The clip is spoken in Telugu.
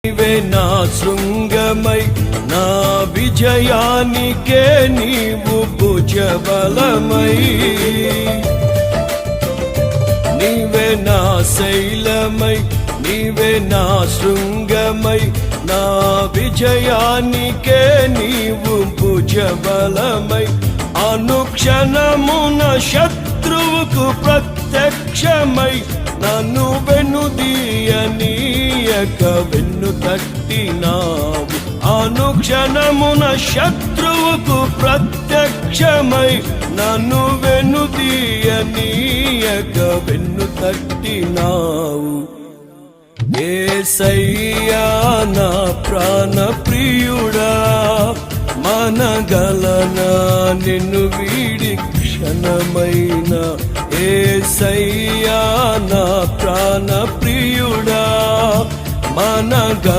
నీవే నా శృంగమై నా విజయానికే నీవు భుజబలమై, నీవే నా శైలమై నీవే నా శృంగమై నా విజయానికే నీవు భుజబలమై, అనుక్షణమున శత్రువుకు ప్రత్యక్షమై నన్ను వెనుదీయనీయక వెన్ను తట్టినావు. అనుక్షణమున శత్రువుకు ప్రత్యక్షమై నన్ను వెనుదీయనీయక వెన్ను తట్టినావు. యేసయ్యా నా ప్రాణ ప్రియుడా, మనగలనా నిన్ను వీడి క్షణమైన. యేసయ్యా నా ప్రాణ ప్రియుడా, మనగ